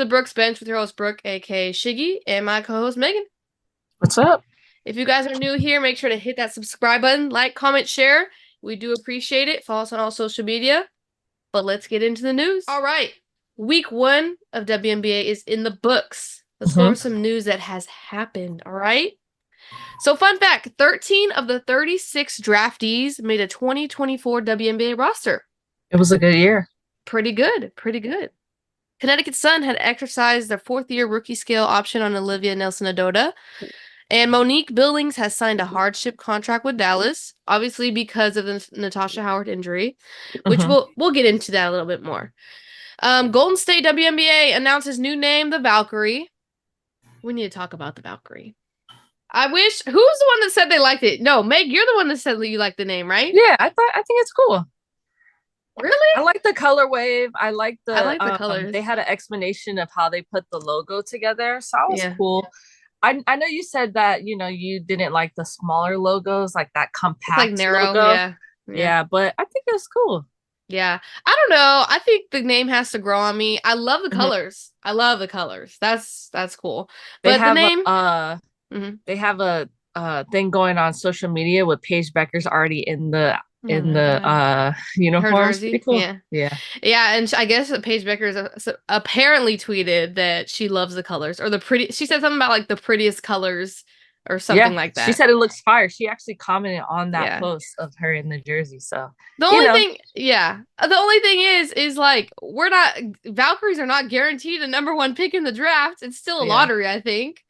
the Brooks Bench with your host, Brooke, aka Shiggy, and my co-host, Megan. What's up? If you guys are new here, make sure to hit that subscribe button, like, comment, share. We do appreciate it. Follow us on all social media. But let's get into the news. All right. Week 1 of WNBA is in the books. Let's go over some news that has happened, all right? So fun fact, 13 of the 36 draftees made a 2024 WNBA roster. It was a good year. Pretty good. Connecticut Sun had exercised their 4th-year rookie scale option on Olivia Nelson-Ododa. And Monique Billings has signed a hardship contract with Dallas, obviously because of the Natasha Howard injury, which we'll get into that a little bit more. Golden State WNBA announces new name, the Valkyrie. We need to talk about the Valkyrie. Who's the one that said they liked it? No, Meg, you're the one that said that you like the name, right? Yeah, I think it's cool. Really? I like the color wave. I like the colors. They had an explanation of how they put the logo together, so that was cool. I know you said that, you didn't like the smaller logos, like that compact like narrow logo. Yeah, but I think it's cool. Yeah. I don't know. I think the name has to grow on me. I love the colors. I love the colors. That's cool. But the name they have a thing going on social media with Paige Becker's already in the uniforms. Pretty cool. Yeah. And I guess Paige Becker apparently tweeted that she loves the colors or she said something about like the prettiest colors or something like that. She said it looks fire. She actually commented on that post of her in the jersey. So the only thing is like Valkyries are not guaranteed a #1 pick in the draft. It's still a lottery, I think.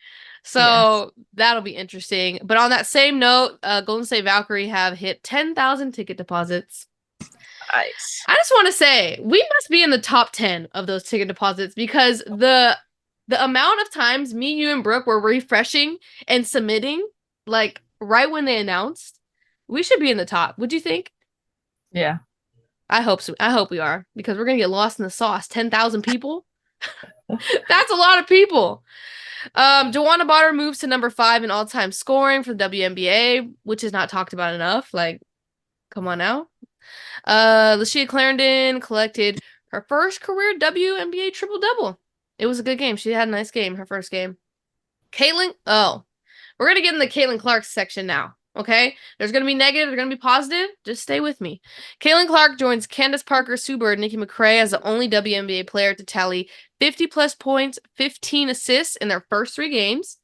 So that'll be interesting. But on that same note, Golden State Valkyrie have hit 10,000 ticket deposits. Nice. I just want to say, we must be in the top 10 of those ticket deposits because the amount of times me, you, and Brooke were refreshing and submitting, like, right when they announced, we should be in the top. Would you think? Yeah. I hope so. I hope we are because we're going to get lost in the sauce. 10,000 people? That's a lot of people. Joanna Potter moves to number 5 in all-time scoring for the WNBA, which is not talked about enough. Like, come on now. Lashia Clarendon collected her first career WNBA triple-double. It was a good game. She had a nice game, her first game. We're going to get in the Caitlin Clark section now, okay? There's going to be negative, there's going to be positive. Just stay with me. Caitlin Clark joins Candace Parker, Sue Bird, Nikki McCray as the only WNBA player to tally 50-plus points, 15 assists in their first 3 games.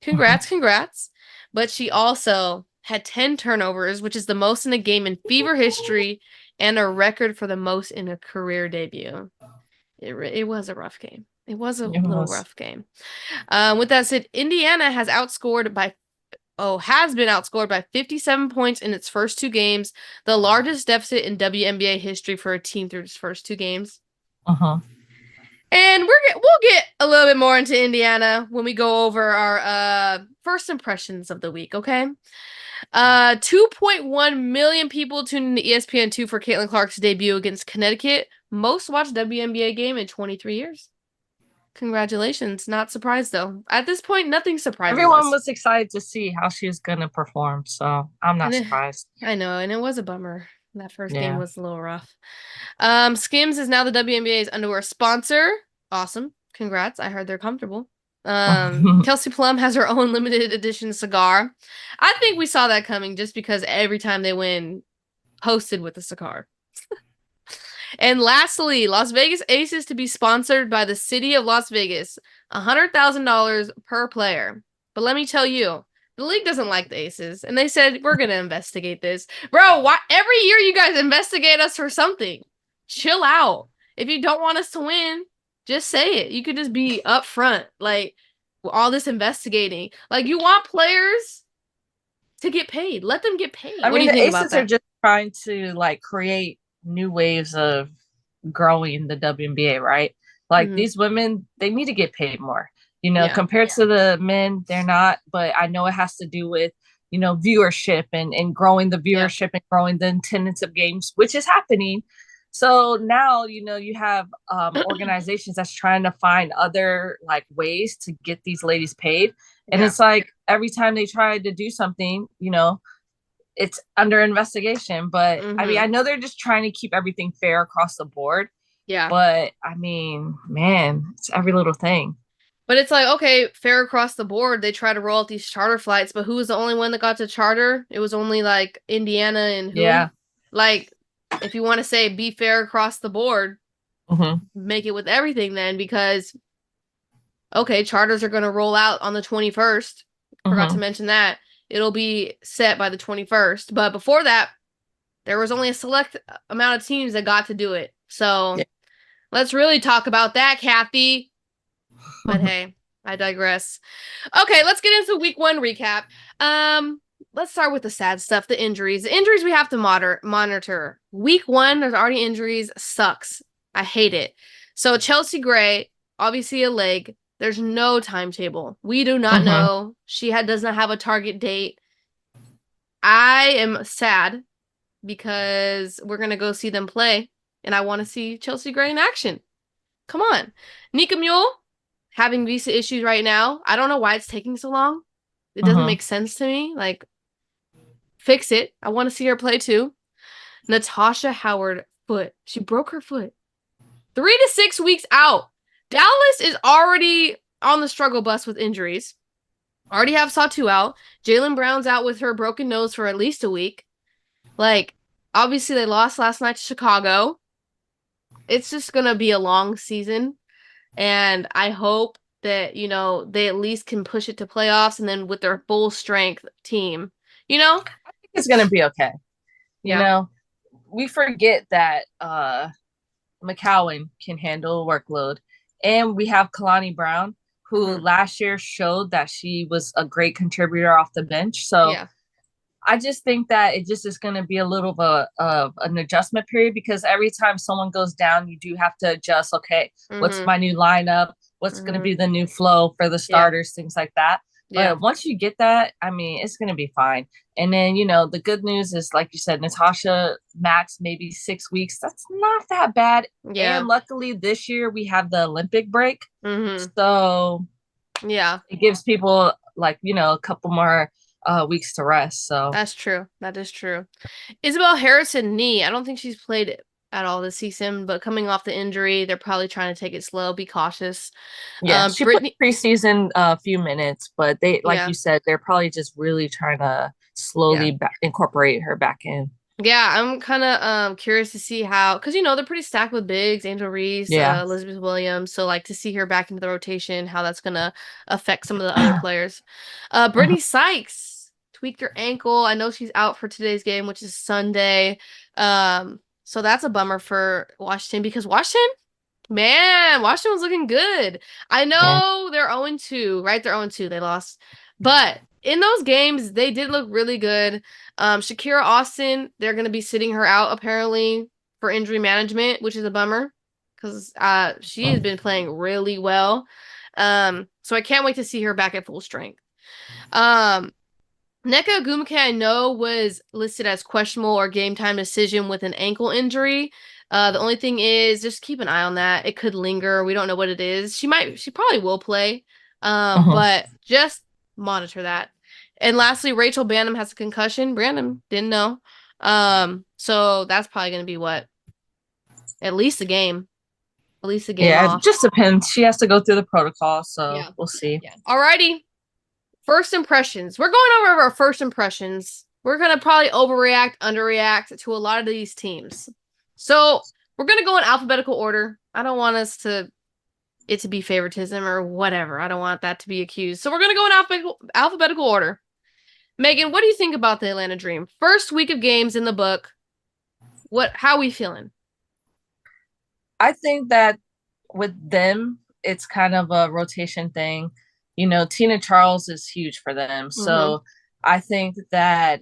Congrats. But she also had 10 turnovers, which is the most in a game in Fever history and a record for the most in a career debut. It was a rough game. It was a little rough game. With that said, Indiana has been outscored by 57 points in its first 2 games, the largest deficit in WNBA history for a team through its first 2 games. And we'll get a little bit more into Indiana when we go over our first impressions of the week, okay? 2.1 million people tuned into ESPN2 for Caitlin Clark's debut against Connecticut. Most watched WNBA game in 23 years. Congratulations. Not surprised, though. At this point, nothing surprising. Everyone was excited to see how she was going to perform, so I'm not surprised. I know, and it was a bummer. That first game was a little rough. Skims is now the WNBA's underwear sponsor. Awesome. Congrats. I heard they're comfortable. Kelsey Plum has her own limited edition cigar. I think we saw that coming just because every time they win, hosted with a cigar. And lastly, Las Vegas Aces to be sponsored by the city of Las Vegas. $100,000 per player. But let me tell you, the league doesn't like the Aces. And they said, we're going to investigate this. Bro, why every year you guys investigate us for something? Chill out. If you don't want us to win, just say it. You could just be upfront. Like, all this investigating. Like, you want players to get paid. Let them get paid. I mean, the Aces are just trying to, like, create new waves of growing the WNBA, right? Like, these women, they need to get paid more. Compared to the men, they're not. But I know it has to do with, viewership and growing the viewership and growing the attendance of games, which is happening. So now, you have organizations that's trying to find other like ways to get these ladies paid. And it's like every time they try to do something, it's under investigation. But I mean, I know they're just trying to keep everything fair across the board. Yeah. But I mean, man, it's every little thing. But it's like, okay, fair across the board. They try to roll out these charter flights, but who was the only one that got to charter? It was only like Indiana and who? Yeah. Like, if you want to say be fair across the board, Mm-hmm. make it with everything then, because okay, charters are going to roll out on the 21st. Forgot to Mm-hmm. mention that. It'll be set by the 21st. But before that, there was only a select amount of teams that got to do it. So Yeah. let's really talk about that, Kathy. But hey, I digress. Okay, let's get into week 1 recap. Let's start with the sad stuff, the injuries. The injuries we have to monitor. Week 1, there's already injuries. Sucks. I hate it. So Chelsea Gray, obviously a leg. There's no timetable. We do not Mm-hmm. know. She does not have a target date. I am sad because we're gonna go see them play, and I want to see Chelsea Gray in action. Come on, Nika Mule having visa issues right now. I don't know why it's taking so long. It doesn't Mm-hmm. make sense to me. Like, fix it. I want to see her play too. Natasha Howard foot. She broke her foot. 3 to 6 weeks out. Dallas is already on the struggle bus with injuries. Already have Satu out. Jaylen Brown's out with her broken nose for at least a week. Like, obviously they lost last night to Chicago. It's just gonna be a long season, and I hope that they at least can push it to playoffs, and then with their full strength team, you know. I think it's gonna be okay. You Yeah. know, we forget that McCowan can handle workload, and we have Kalani Brown, who last year showed that she was a great contributor off the bench. So Yeah. I just think that it just is going to be a little of an adjustment period, because every time someone goes down, you do have to adjust. Okay, what's my new lineup? What's going to be the new flow for the starters? Things like that. Yeah. But once you get that, I mean, it's going to be fine. And then, the good news is, like you said, Natasha max maybe 6 weeks. That's not that bad. Yeah. And luckily this year we have the Olympic break. Mm-hmm. So Yeah. it gives people a couple more weeks to rest. So That's true. That is true. Isabel Harrison knee. I don't think she's played at all this season, but coming off the injury, they're probably trying to take it slow, be cautious. yeah, she played Brittany. preseason a few minutes, but they, like Yeah. you said, they're probably just really trying to Yeah. slowly incorporate her back in. Yeah, I'm kind of curious to see how, because they're pretty stacked with bigs, Angel Reese, Yeah. Elizabeth Williams. So like to see her back into the rotation, how that's gonna affect some of the other players. Brittany Sykes tweaked her ankle. I know she's out for today's game, which is Sunday. So that's a bummer for Washington, because Washington, man, Washington was looking good. I Yeah. know they're 0-2, right? They're 0-2. They lost. But in those games, they did look really good. Shakira Austin, they're going to be sitting her out apparently for injury management, which is a bummer because she has been playing really well. So I can't wait to see her back at full strength. Nneka Ogwumike, I know, was listed as questionable or game time decision with an ankle injury. The only thing is, just keep an eye on that. It could linger. We don't know what it is. She probably will play. But just monitor that. And lastly, Rachel Banham has a concussion. Brandon didn't know. So that's probably going to be what? At least a game. At least a game Yeah, off. it just depends. She has to go through the protocol, so we'll see. Yeah. Alrighty. First impressions. We're going over our first impressions. We're going to probably overreact, underreact to a lot of these teams. So we're going to go in alphabetical order. I don't want it to be favoritism or whatever. I don't want that to be accused. So we're going to go in alphabetical order. Megan, what do you think about the Atlanta Dream? First week of games in the book. How are we feeling? I think that with them, it's kind of a rotation thing. Tina Charles is huge for them. So I think that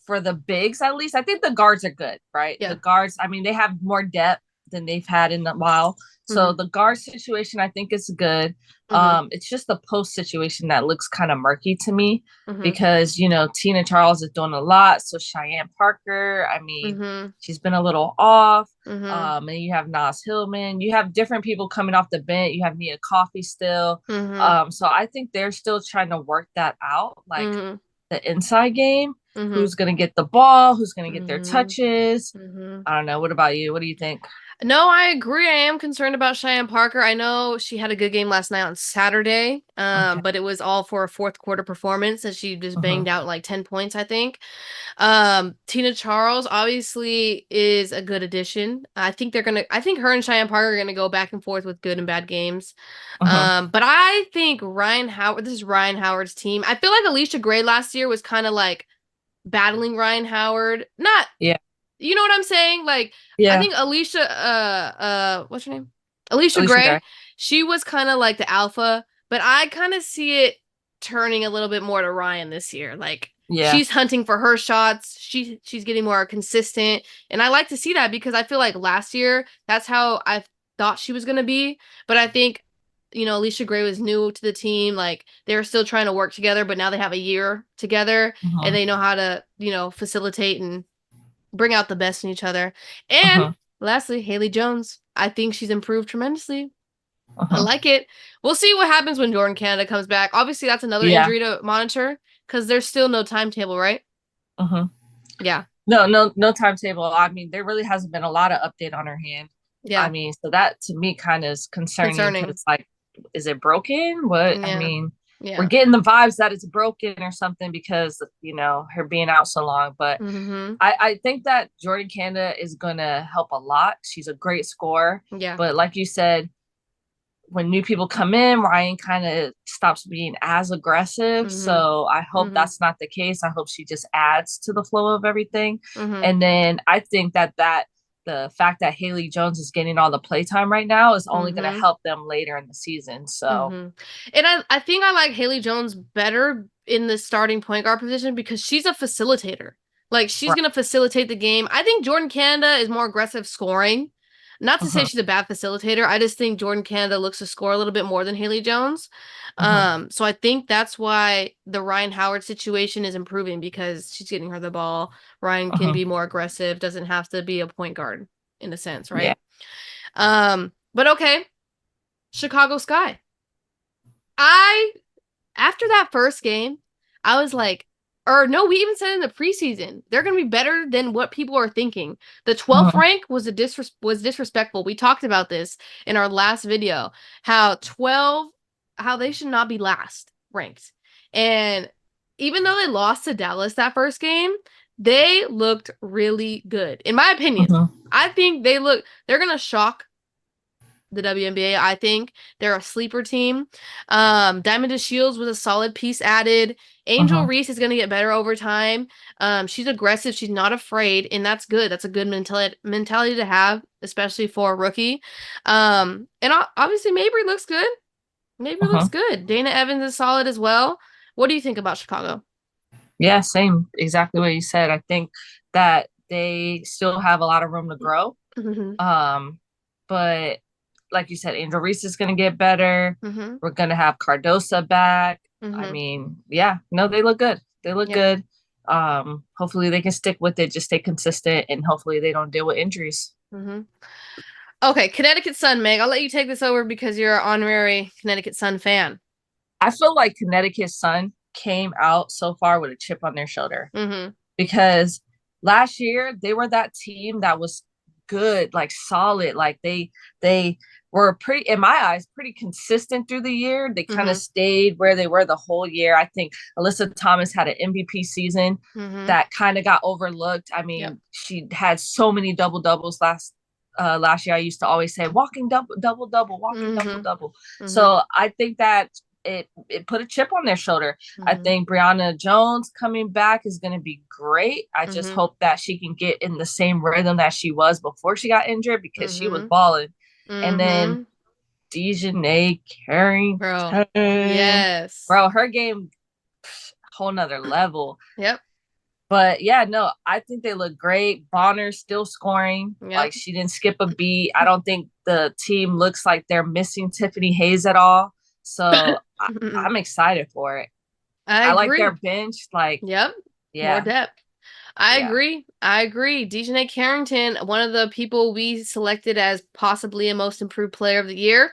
for the bigs, at least, I think the guards are good, right? Yeah. The guards, I mean, they have more depth than they've had in a while. So the guard situation, I think, is good. It's just the post situation that looks kind of murky to me because, Tina Charles is doing a lot. So Cheyenne Parker, I mean, she's been a little off. And you have Nas Hillman. You have different people coming off the bench. You have Nia Coffey still. So I think they're still trying to work that out, like the inside game. Who's going to get the ball? Who's going to get their touches? I don't know. What about you? What do you think? No, I agree. I am concerned about Cheyenne Parker. I know she had a good game last night on Saturday, Okay. but it was all for a fourth quarter performance, and she just Mm-hmm. banged out like 10 points, I think. Tina Charles obviously is a good addition. I think her and Cheyenne Parker are gonna go back and forth with good and bad games. Mm-hmm. But I think this is Ryan Howard's team. I feel like Alicia Gray last year was kind of like battling Ryan Howard. Not, Yeah. you know what I'm saying? Like, I Yeah. think Alicia, what's her name? Alicia Alicia Gray. Gray. She was kind of like the alpha, but I kind of see it turning a little bit more to Ryan this year. Like, Yeah. she's hunting for her shots. She's getting more consistent, and I like to see that because I feel like last year that's how I thought she was gonna be. But I think, Alicia Gray was new to the team. Like, they were still trying to work together, but now they have a year together and Mm-hmm. they know how to, facilitate and bring out the best in each other. And Mm-hmm. lastly, Haley Jones. I think she's improved tremendously. I Mm-hmm. like it. We'll see what happens when Jordan Canada comes back. Obviously, that's another Yeah. injury to monitor because there's still no timetable, right? Mm-hmm. Yeah. No timetable. I mean, there really hasn't been a lot of update on her hand. I Yeah. mean, so that to me kind of is concerning Concerning. because, like, is it broken? What I Yeah. mean, we're Yeah. getting the vibes that it's broken or something because her being out so long. But Mm-hmm. I think that Jordan Canada is gonna help a lot. She's a great scorer, Yeah. but like you said, when new people come in, Ryan kind of stops being as aggressive. Mm-hmm. So I hope Mm-hmm. that's not the case. I hope she just adds to the flow of everything. Mm-hmm. And then I think that the fact that Haley Jones is getting all the playtime right now is only going to Mm-hmm. help them later in the season. So, Mm-hmm. And I think I like Haley Jones better in the starting point guard position because she's a facilitator. Like, she's right. gonna facilitate the game. I think Jordan Canada is more aggressive scoring. Not to say Mm-hmm. she's a bad facilitator. I just think Jordan Canada looks to score a little bit more than Haley Jones. Mm-hmm. So I think that's why the Ryan Howard situation is improving because she's getting her the ball. Ryan can Mm-hmm. be more aggressive, doesn't have to be a point guard in a sense, Yeah. right? But okay, Chicago Sky. I After that first game, I was like, or no, we even said in the preseason, they're going to be better than what people are thinking. The 12th Mm-hmm. rank was disrespectful. We talked about this in our last video, how they should not be last ranked. And even though they lost to Dallas that first game, they looked really good. In my opinion, Mm-hmm. I think they're going to shock the WNBA. I think they're a sleeper team. Diamond DeShields was a solid piece added. Angel Mm-hmm. Reese is going to get better over time. She's aggressive. She's not afraid, and that's good. That's a good mentality to have, especially for a rookie. And obviously Mabry looks good. Mabry looks Mm-hmm. good. Dana Evans is solid as well. What do you think about Chicago? Yeah, same. Exactly what you said. I think that they still have a lot of room to grow. Mm-hmm. But like you said, Angel Reese is going to get better. Mm-hmm. We're going to have Cardosa back. I Mm-hmm. mean, yeah, no, they look good. They look Yep. good. Hopefully they can stick with it, just stay consistent, and hopefully they don't deal with injuries. Mm-hmm. Okay, Connecticut Sun, Meg. I'll let you take this over because you're an honorary Connecticut Sun fan. I feel like Connecticut Sun came out so far with a chip on their shoulder Mm-hmm. because last year they were that team that was good, like solid, like they were pretty, in my eyes, pretty consistent through the year. They kind Mm-hmm. of stayed where they were the whole year. I think Alyssa Thomas had an MVP season Mm-hmm. that kind of got overlooked. I Yep. mean, she had so many double doubles last year. I used to always say walking double double, walking double Mm-hmm. double. Mm-hmm. So I think that it put a chip on their shoulder. I Mm-hmm. think Brianna Jones coming back is going to be great. I just Mm-hmm. hope that she can get in the same rhythm that she was before she got injured because she was Mm-hmm. balling. And then Mm-hmm. Dejanay Bro. Carrington, Yes. bro, her game, whole nother level. Yep. But yeah, no, I think they look great. Bonner's still scoring. Like, Yep. she didn't skip a beat. I don't think the team looks like they're missing Tiffany Hayes at all. So I'm excited for it. I I like their agree. bench. Like, Yep. More yeah, depth. I yeah. agree. I agree. Dejanay Carrington, one of the people we selected as possibly a most improved player of the year.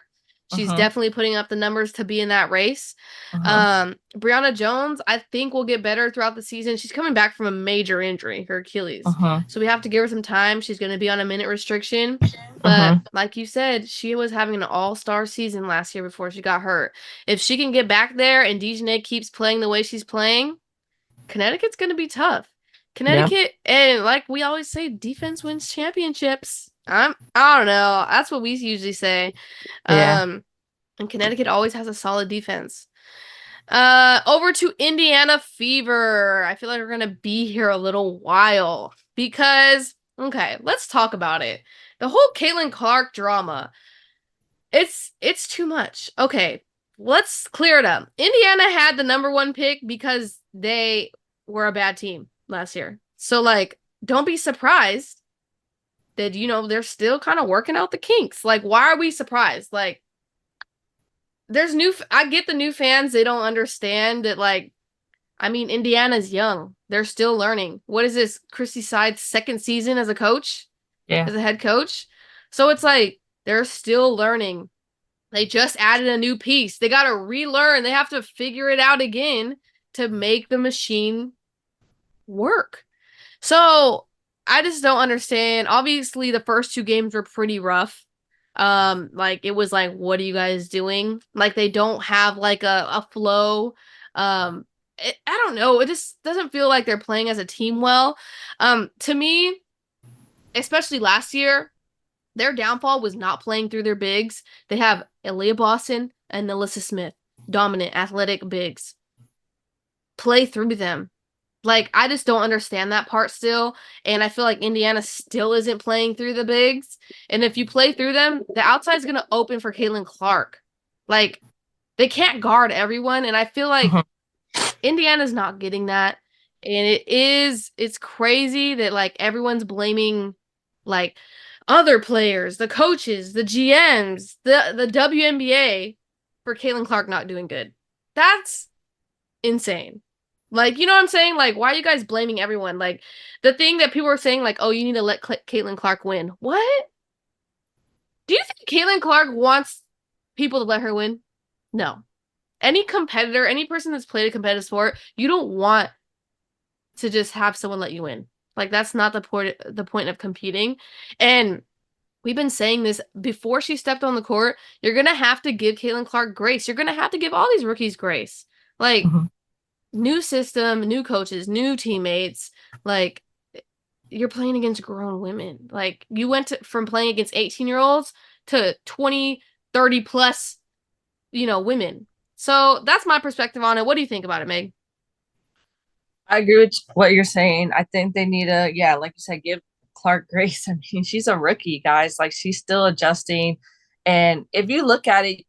She's definitely putting up the numbers to be in that race. Brianna Jones, I think, will get better throughout the season. She's coming back from a major injury, her Achilles. So we have to give her some time. She's going to be on a minute restriction. But like you said, she was having an all-star season last year before she got hurt. If she can get back there and Dejanay keeps playing the way she's playing, Connecticut's going to be tough. Connecticut, and like we always say, defense wins championships. I don't know. That's what we usually say. And Connecticut always has a solid defense. Over to Indiana Fever. I feel like we're gonna be here a little while because let's talk about it. The whole Caitlin Clark drama. It's too much. Okay, let's clear it up. Indiana had the #1 pick because they were a bad team last year. So like, don't be surprised that they're still kind of working out the kinks. Like, why are we surprised? Like, I get the new fans, they don't understand that, like, I mean, Indiana's young. They're still learning. What is this, Christy Side's second season as a coach? Yeah. As a head coach? So it's like, they're still learning. They just added a new piece. They got to relearn. They have to figure it out again to make the machine work. So I just don't understand. Obviously, the first 2 games were pretty rough. Like, it was like, what are you guys doing? Like, they don't have like a flow. I don't know. It just doesn't feel like they're playing as a team well. To me, especially last year, their downfall was not playing through their bigs. They have Aaliyah Boston and Alyssa Smith, dominant athletic bigs. Play through them. Like, I just don't understand that part still. And I feel like Indiana still isn't playing through the bigs. And if you play through them, the outside's going to open for Caitlin Clark. Like, they can't guard everyone. And I feel like Indiana's not getting that. And it's crazy that, like, everyone's blaming, like, other players, the coaches, the GMs, the WNBA for Caitlin Clark not doing good. That's insane. Like, you know what I'm saying? Like, why are you guys blaming everyone? Like, the thing that people were saying, like, oh, you need to let Caitlin Clark win. What? Do you think Caitlin Clark wants people to let her win? No. Any competitor, any person that's played a competitive sport, you don't want to just have someone let you win. Like, that's not the point of competing. And we've been saying this before she stepped on the court. You're going to have to give Caitlin Clark grace. You're going to have to give all these rookies grace. Like, new system, new coaches, new teammates. Like, you're playing against grown women. Like, you went from playing against 18-year-olds to 20, 30 plus, women. So that's my perspective on it. What do you think about it, Meg? I agree with what you're saying. I think they need to, like you said, give Clark grace. I mean, she's a rookie, guys. Like, she's still adjusting. And if you look at it,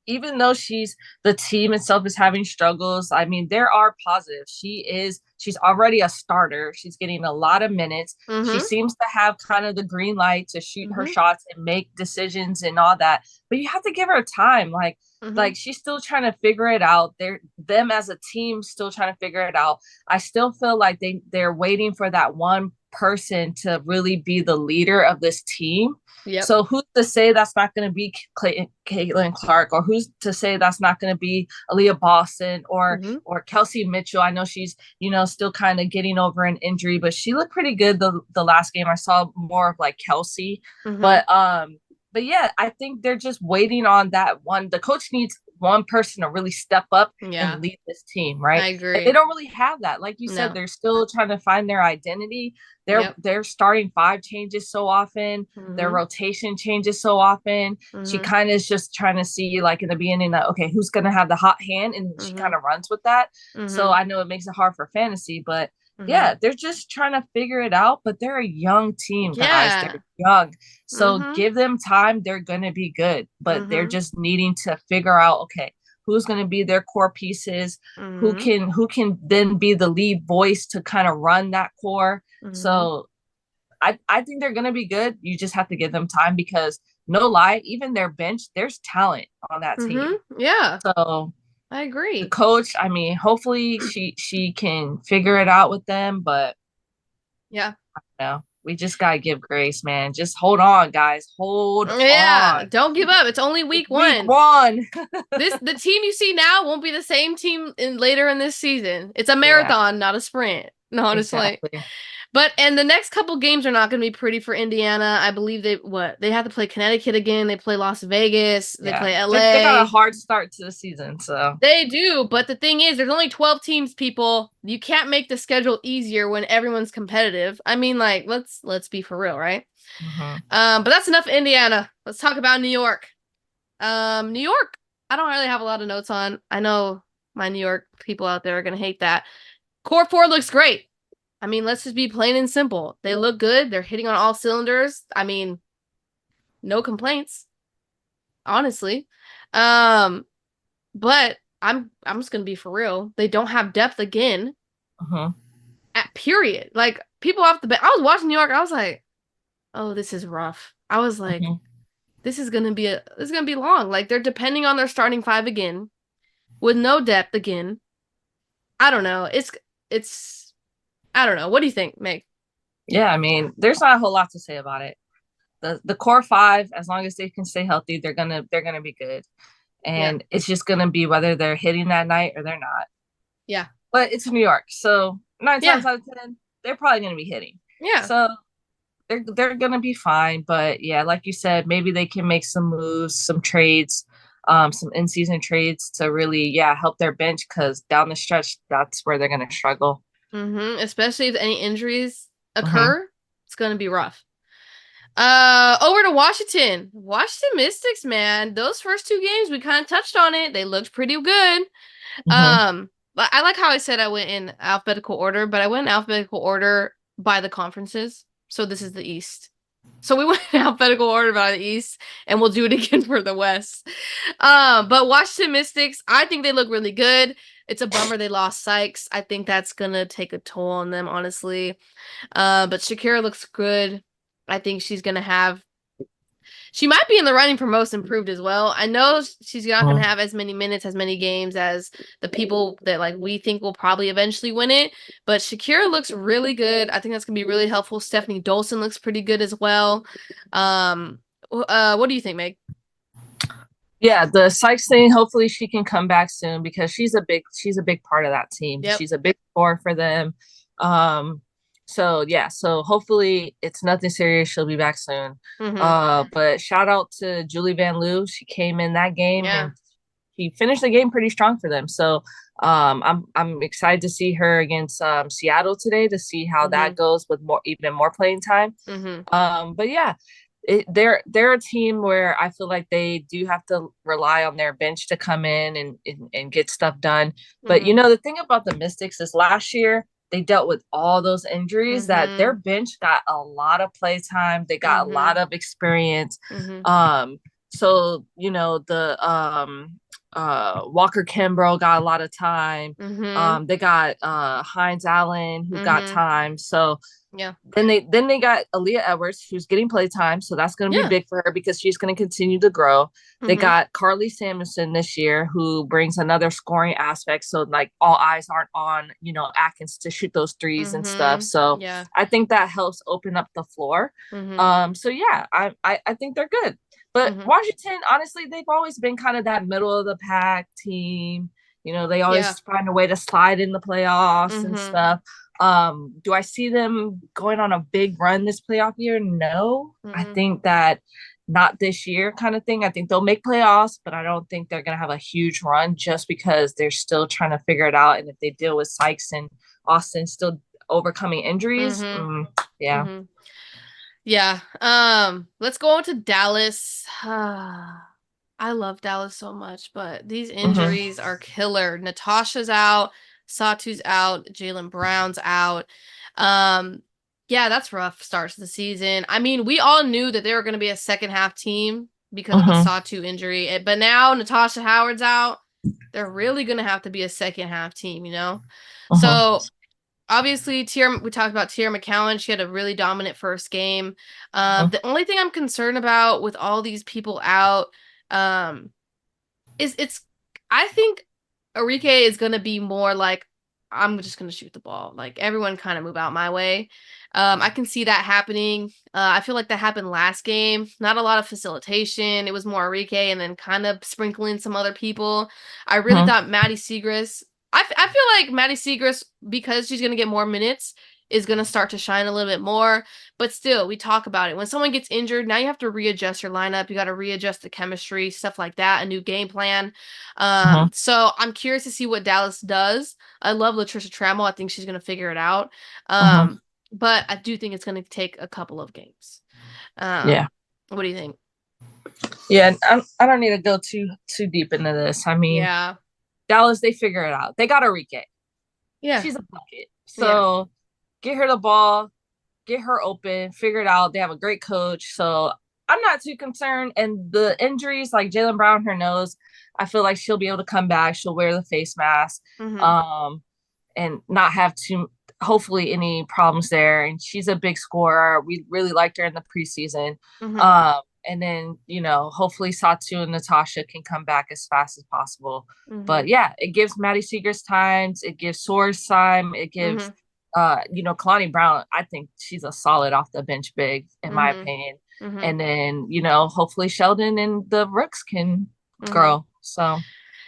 even though the team itself is having struggles, I mean, there are positives. She's already a starter. She's getting a lot of minutes. She seems to have kind of the green light to shoot her shots and make decisions and all that. But you have to give her time. Like she's still trying to figure it out. Them as a team still trying to figure it out. I still feel like they're waiting for that one person to really be the leader of this team. Yep. So who's to say that's not going to be Caitlin Clark, or who's to say that's not going to be Aaliyah Boston or Kelsey Mitchell? I know she's still kind of getting over an injury, but she looked pretty good the last game. I saw more of like Kelsey, but yeah, I think they're just waiting on that one. The coach needs one person to really step up and lead this team, right? I agree. They don't really have that. Like you said, they're still trying to find their identity. Their starting 5 changes so often. Their rotation changes so often. She kind of is just trying to see, like, in the beginning, that, okay, who's going to have the hot hand? And she kind of runs with that. So I know it makes it hard for fantasy, but yeah, they're just trying to figure it out. But they're a young team, guys. They're young. So give them time. They're going to be good. But they're just needing to figure out, okay, who's going to be their core pieces, who can then be the lead voice to kind of run that core. So I think they're going to be good. You just have to give them time, because no lie, even their bench, there's talent on that team. Yeah. So I agree. The coach, I mean, hopefully she can figure it out with them, but yeah. I don't know. We just gotta give grace, man. Just hold on, guys. Hold Yeah, on. don't give up. It's only It's week week 1. one. The team you see now won't be the same team in later in this season. It's a Yeah, marathon, not a sprint. No, honestly. exactly. And the next couple games are not going to be pretty for Indiana. I believe they have to play Connecticut again. They play Las Vegas. They Yeah, play they got a LA. hard start to the season, so. They do, but the thing is, there's only 12 teams, people. You can't make the schedule easier when everyone's competitive. I mean, like, let's be for real, right? Mhm. But that's enough Indiana. Let's talk about New York. New York, I don't really have a lot of notes on. I know my New York people out there are gonna hate that. Core 4 looks great. I mean, let's just be plain and simple. They look good. They're hitting on all cylinders. I mean, no complaints, honestly. Um, but I'm just gonna be for real. They don't have depth again. Mhm. At period. Like people off the bench. I was watching New York. I was like, oh, this is rough. I was like, Mhm. this is gonna be long. Like they're depending on their starting five again with no depth again. I don't know. It's I don't know. What do you think, Meg? Yeah, I mean, there's not a whole lot to say about it. The core five, as long as they can stay healthy, they're gonna be good. Yeah. And it's just gonna be whether they're hitting that night or they're not. Yeah. But it's New York, so nine Yeah. times out of 10, they're probably gonna be hitting. Yeah. So they're gonna be fine. But yeah, like you said, maybe they can make some moves, some trades, some in-season trades to really, yeah, help their bench because down the stretch, that's where they're gonna struggle. Especially if any injuries Mm-hmm. occur, it's gonna be rough. Over to Washington. Washington Mystics, man. Those first two games, we kind of touched on it. They looked pretty good. Mm-hmm. But I like how I said I went in alphabetical order, but I went in alphabetical order by the conferences. So this is the East. So we went in alphabetical order by the East, and we'll do it again for the West. But Washington Mystics, I think they look really good. It's a bummer they lost Sykes. I think that's gonna take a toll on them, honestly. But Shakira looks good. I think she might be in the running for most improved as well. I know she's not going to have as many minutes, as many games as the people that like we think will probably eventually win it. But Shakira looks really good. I think that's going to be really helpful. Stephanie Dolson looks pretty good as well. What do you think, Meg? Yeah, the Sykes thing. Hopefully, she can come back soon because she's a big part of that team. Yep. She's a big scorer for them. Um, so yeah, so hopefully it's nothing serious. She'll be back soon. Mm-hmm. But shout out to Julie Van Loo. She came in that game Yeah. and she finished the game pretty strong for them. So I'm excited to see her against Seattle today to see how Mm-hmm. that goes with even more playing time. Mm-hmm. But yeah, they're a team where I feel like they do have to rely on their bench to come in and get stuff done. But Mm-hmm. the thing about the Mystics is last year they dealt with all those injuries that Mm-hmm. their bench got a lot of play time. They got a Mm-hmm. lot of experience. Mm-hmm. So the Walker Kimbrough got a lot of time. Mm-hmm. They got Hines Allen who got Mm-hmm. time. So Yeah. then they got Aaliyah Edwards, who's getting play time, so that's going to be Yeah. big for her because she's going to continue to grow. They Mm-hmm. got Carly Samuelson this year, who brings another scoring aspect. So like all eyes aren't on Atkins to shoot those threes and stuff. Mm-hmm. So Yeah. I think that helps open up the floor. Mm-hmm. So yeah, I think they're good. But Mm-hmm. Washington, honestly, they've always been kind of that middle of the pack team. They Yeah. always find a way to slide in the playoffs and Mm-hmm. stuff. Do I see them going on a big run this playoff year? No. I Mm-hmm. think that not this year kind of thing. I think they'll make playoffs, but I don't think they're going to have a huge run just because they're still trying to figure it out. And if they deal with Sykes and Austin still overcoming injuries, Mm-hmm. yeah. Mm-hmm. Yeah. Let's go on to Dallas. I love Dallas so much, but these Mm-hmm. injuries are killer. Natasha's out, Satu's out, Jalen Brown's out. Um, yeah, that's rough starts to the season. I mean, we all knew that they were going to be a second half team because of the Mm-hmm. Satu injury, but now Natasha Howard's out. They're really going to have to be a second half team, you know? Mm-hmm. So obviously, we talked about Tierra McCowan. She had a really dominant first game. Mm-hmm. The only thing I'm concerned about with all these people out, um, is I think Enrique is gonna be more like I'm just gonna shoot the ball. Like everyone kind of move out my way. I can see that happening. I feel like that happened last game. Not a lot of facilitation. It was more Enrique and then kind of sprinkling some other people. I really thought Maddie Segrist. I feel like Maddie Segrist, because she's gonna get more minutes, is gonna start to shine a little bit more. But still, we talk about it. When someone gets injured, now you have to readjust your lineup. You got to readjust the chemistry, stuff like that, a new game plan. So I'm curious to see what Dallas does. I love Latricia Trammell. I think she's going to figure it out. But I do think it's going to take a couple of games. Yeah. What do you think? Yeah, I don't need to go too deep into this. I mean, yeah, Dallas, they figure it out. They got Enrique. Yeah. She's a bucket. So get her the ball, get her open, figure it out. They have a great coach. So I'm not too concerned. And the injuries, like Jaylen Brown, her nose, I feel like she'll be able to come back. She'll wear the face mask, and not have hopefully any problems there. And she's a big scorer. We really liked her in the preseason. And then, hopefully Satu and Natasha can come back as fast as possible. But yeah, it gives Maddie Segrist times. It gives Soares time. It gives, Kalani Brown, I think she's a solid off the bench big, in my opinion. And then, hopefully Sheldon and the Rooks can grow. So.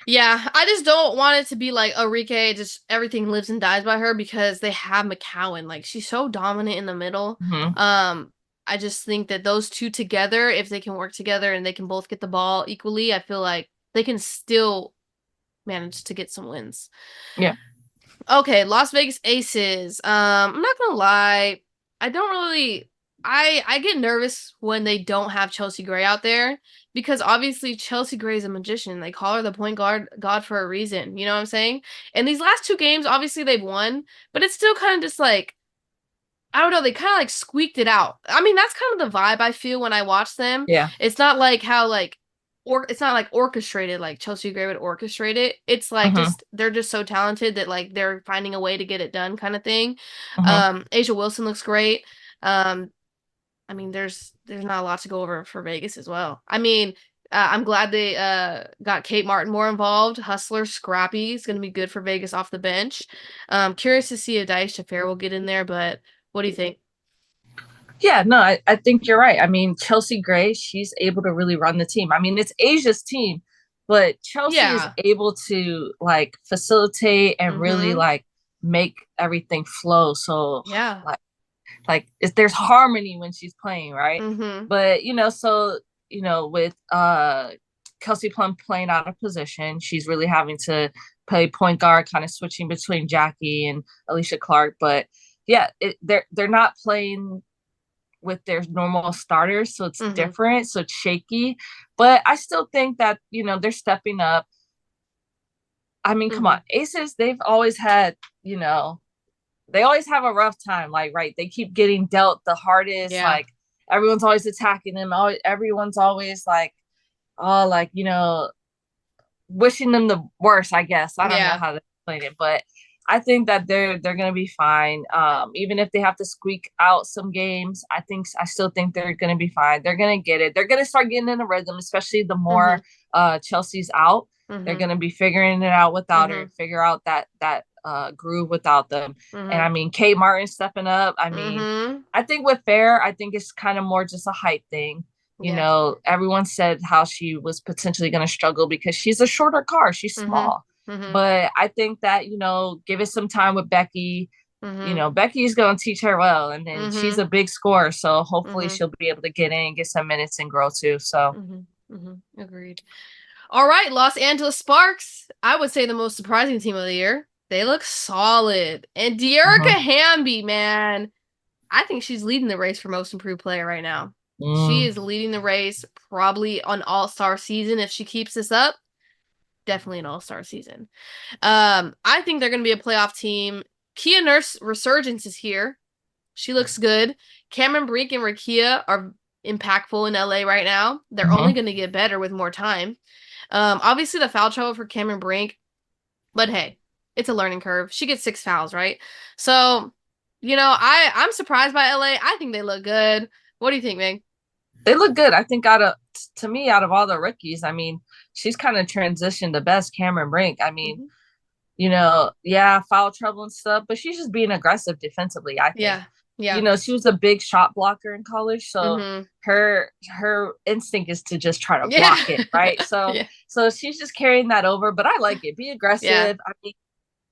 Yeah, I just don't want it to be like Enrique, just everything lives and dies by her, because they have McCowan. Like, she's so dominant in the middle. I just think that those two together, if they can work together and they can both get the ball equally, I feel like they can still manage to get some wins. Yeah. Okay, Las Vegas Aces. I'm not gonna lie, I don't really. I get nervous when they don't have Chelsea Gray out there, because obviously Chelsea Gray is a magician. They call her the point guard god for a reason. You know what I'm saying? And these last two games, obviously they've won, but it's still kind of just like, I don't know, they kind of like squeaked it out. I mean, that's kind of the vibe I feel when I watch them. Yeah. It's not like how it's not like orchestrated like Chelsea Gray would orchestrate it. It's like just they're just so talented that like they're finding a way to get it done, kind of thing. Asia Wilson looks great. I mean, there's not a lot to go over for Vegas as well. I mean, I'm glad they got Kate Martin more involved. Hustler, scrappy, is going to be good for Vegas off the bench. Curious to see if Daisha Fair will get in there, but what do you think? Yeah, no, I think you're right. I mean, Chelsea Gray, she's able to really run the team. I mean, it's Asia's team, but Chelsea is able to like facilitate and really like make everything flow. So like there's harmony when she's playing, right? But with Kelsey Plum playing out of position, she's really having to play point guard, kind of switching between Jackie and Alicia Clark. But yeah, they're not playing with their normal starters, so it's different, so it's shaky. But I still think that they're stepping up. I mean, come on, Aces, they've always had, they always have a rough time. Like, right, they keep getting dealt the hardest. Like, everyone's always attacking them. Everyone's always like, oh, like, wishing them the worst, I guess. I don't know how to explain it, but I think that they're going to be fine. Even if they have to squeak out some games, I still think they're going to be fine. They're going to get it. They're going to start getting in a rhythm, especially the more Chelsea's out. They're going to be figuring it out without her, figure out that groove without them. And I mean, Kate Martin stepping up. I mean, I think with Fair, I think it's kind of more just a hype thing. Everyone said how she was potentially going to struggle because she's a shorter car. She's small. But I think that, give it some time with Becky. Becky's going to teach her well. And then she's a big scorer. So hopefully she'll be able to get in, get some minutes and grow too. So. Agreed. All right. Los Angeles Sparks. I would say the most surprising team of the year. They look solid. And Dearica Hamby, man, I think she's leading the race for most improved player right now. She is leading the race, probably on all-star season if she keeps this up. Definitely an all-star season. I think they're going to be a playoff team. Kia Nurse resurgence is here. She looks good. Cameron Brink and Rakia are impactful in LA right now. They're only going to get better with more time. Obviously, the foul trouble for Cameron Brink, but hey, it's a learning curve. She gets 6 fouls, right? So, I'm surprised by LA. I think they look good. What do you think, Meg? They look good. I think out of all the rookies, I mean, she's kind of transitioned the best, Cameron Brink. I mean, foul trouble and stuff, but she's just being aggressive defensively, I think. Yeah. Yeah. She was a big shot blocker in college, so Mm-hmm. her instinct is to just try to Yeah. block it, right? So Yeah. so she's just carrying that over, but I like it. Be Yeah. aggressive. I mean,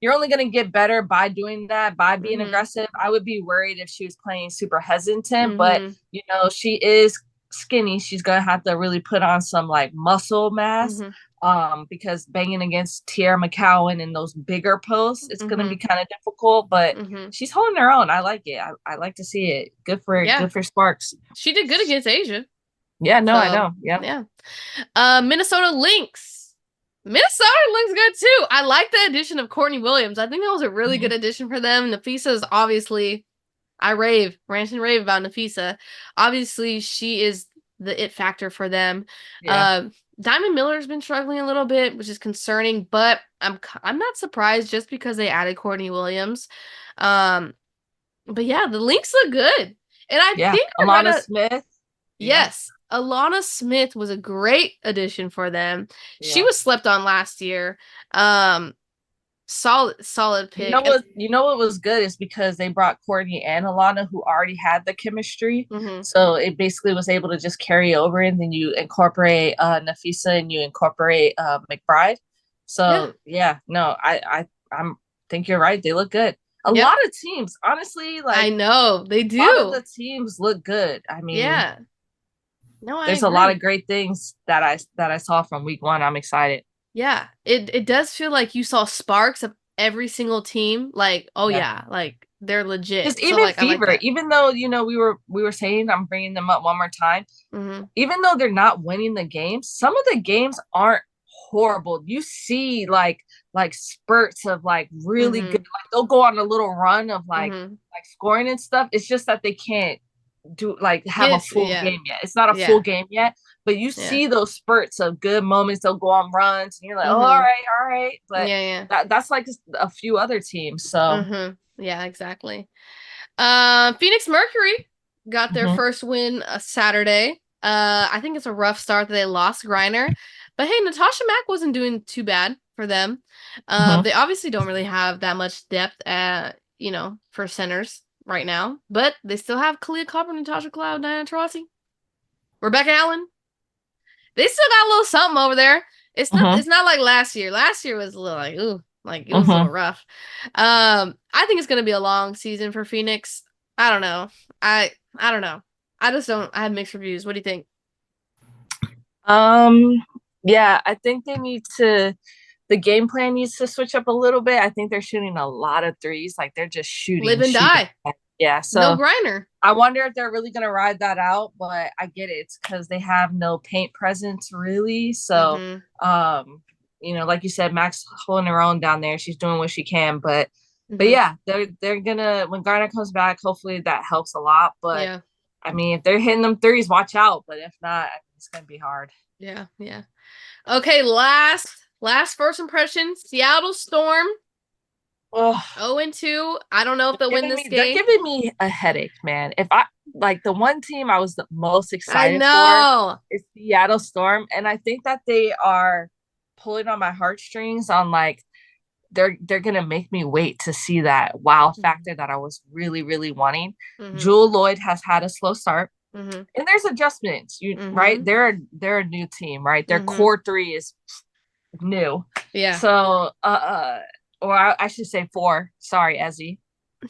you're only going to get better by doing that, by being Mm-hmm. aggressive. I would be worried if she was playing super hesitant, but Mm-hmm. she is skinny. She's going to have to really put on some like muscle mass. Mm-hmm. Because banging against Tierra McCowan in those bigger posts, it's going to Mm-hmm. be kind of difficult, but Mm-hmm. she's holding her own. I like it. I like to see it. Yeah. Good for Sparks. She did good against Asia. Yeah, no, I So know. Yeah. yeah. Minnesota Lynx. Minnesota looks good too. I like the addition of Courtney Williams. I think that was a really good addition for them. Nafisa is obviously, rant and rave about Nafisa. Obviously, she is the it factor for them. Yeah. Diamond Miller's been struggling a little bit, which is concerning, but I'm not surprised just because they added Courtney Williams. But yeah, the Lynx look good. And I Yeah. think I read Alana Smith. Yeah. yes, Alana Smith was a great addition for them. She Yeah. was slept on last year. Solid pick. You know what was good is because they brought Courtney and Alana, who already had the chemistry. Mm-hmm. So it basically was able to just carry over, and then you incorporate Nafisa and you incorporate McBride. So no, I'm think you're right. They look good. A lot of teams, honestly, like I know they do. A lot of the teams look good. I mean, yeah. No, there's a lot of great things that I saw from week 1. I'm excited. Yeah, it does feel like you saw sparks of every single team. Like, like they're legit. Just So, even like, Fever, I like even though we were saying, I'm bringing them up one more time. Mm-hmm. Even though they're not winning the games, some of the games aren't horrible. You see like spurts of like really good. Like they'll go on a little run of like scoring and stuff. It's just that they can't have a full game yet. It's not a full game yet, but you see those spurts of good moments. They'll go on runs and you're like, oh, all right. But that's like a few other teams. So yeah, exactly. Phoenix Mercury got their first win Saturday. I think it's a rough start that they lost Griner, but hey, Natasha Mack wasn't doing too bad for them. They obviously don't really have that much depth for centers right now, but they still have Kalia Copper, Natasha Cloud, Diana Taurasi, Rebecca Allen. They still got a little something over there. It's not like last year. Last year was a little like, ooh, like it was a little rough. I think it's gonna be a long season for Phoenix. I don't know. I don't know. I have mixed reviews. What do you think? Yeah, I think the game plan needs to switch up a little bit. I think they're shooting a lot of threes. Like they're just shooting. Live and die. Yeah. So no Griner. I wonder if they're really going to ride that out, but I get it. It's because they have no paint presence really. So, like you said, Max holding her own down there. She's doing what she can, but yeah, they're gonna, when Garner comes back, hopefully that helps a lot. But I mean, if they're hitting them threes, watch out. But if not, it's gonna be hard. Yeah. Okay, last first impression, Seattle Storm. 0-2. I don't know if they'll win this game. They're giving me a headache, man. If I like the one team I was the most excited for is Seattle Storm, and I think that they are pulling on my heartstrings on like they're gonna make me wait to see that wow factor that I was really, really wanting. Jewel Lloyd has had a slow start. And there's adjustments, right? They're a new team, right? Their core 3 is new. Yeah. So or I should say 4. Sorry, Ezzy.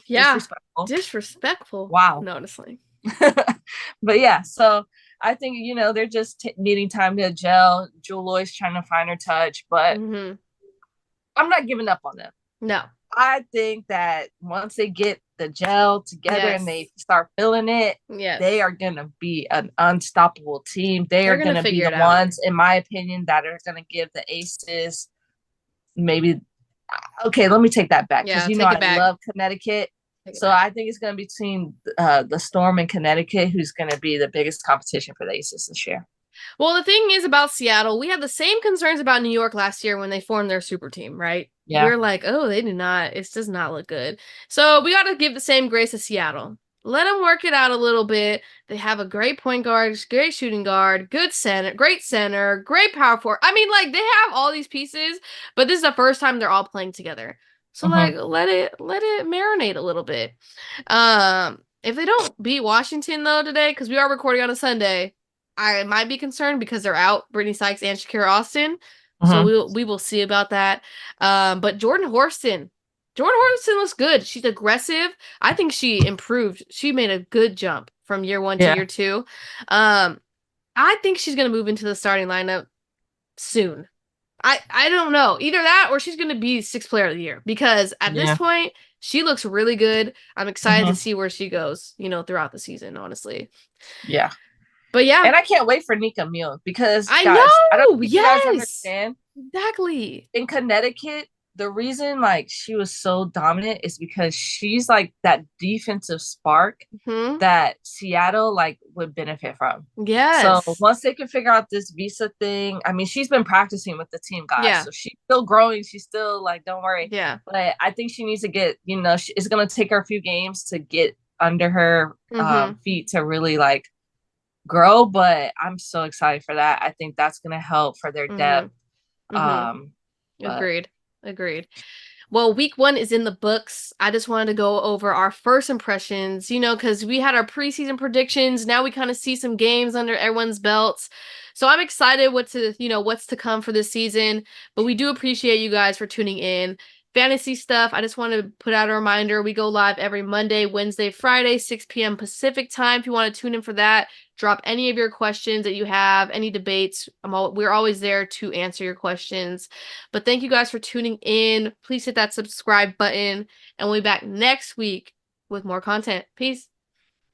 Yeah. Disrespectful. Wow. Honestly. But yeah, so I think they're just needing time to gel. Jewel Lloyd's trying to find her touch, but I'm not giving up on them. No. I think that once they get the gel together and they start feeling it, they are going to be an unstoppable team. They're going to be the ones, in my opinion, that are going to give the Aces maybe. Okay, let me take that back because I love Connecticut. So I think it's going to be between the Storm and Connecticut who's going to be the biggest competition for the Aces this year. Well, the thing is about Seattle, we had the same concerns about New York last year when they formed their super team, right? Yeah. We're like, oh, they do not. It does not look good. So we got to give the same grace to Seattle. Let them work it out a little bit. They have a great point guard, great shooting guard, good center, great power forward. I mean, like they have all these pieces, but this is the first time they're all playing together. So like let it marinate a little bit. If they don't beat Washington though today, because we are recording on a Sunday, I might be concerned because they're out, Brittany Sykes and Shakira Austin. So we will see about that. But Jordan Horston looks good. She's aggressive. I think she improved. She made a good jump from year 1 to year 2. I think she's gonna move into the starting lineup soon. I don't know. Either that or she's gonna be sixth player of the year because at this point she looks really good. I'm excited to see where she goes, throughout the season, honestly. Yeah. But yeah. And I can't wait for Nika Mule because I guys, know. I don't think you guys understand. Exactly. In Connecticut, the reason like she was so dominant is because she's like that defensive spark that Seattle like would benefit from. Yes. So once they can figure out this visa thing, I mean, she's been practicing with the team, guys. Yeah. So she's still growing. She's still like, don't worry. Yeah. But I think she needs to get, it's going to take her a few games to get under her feet to really like grow. But I'm so excited for that. I think that's going to help for their depth. Agreed. Well, week 1 is in the books. I just wanted to go over our first impressions, because we had our preseason predictions. Now we kind of see some games under everyone's belts. So I'm excited what's to come for this season. But we do appreciate you guys for tuning in. Fantasy stuff, I just want to put out a reminder. We go live every Monday, Wednesday, Friday, 6 p.m. Pacific time. If you want to tune in for that, drop any of your questions that you have, any debates. We're always there to answer your questions. But thank you guys for tuning in. Please hit that subscribe button, and we'll be back next week with more content. Peace.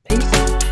Peace.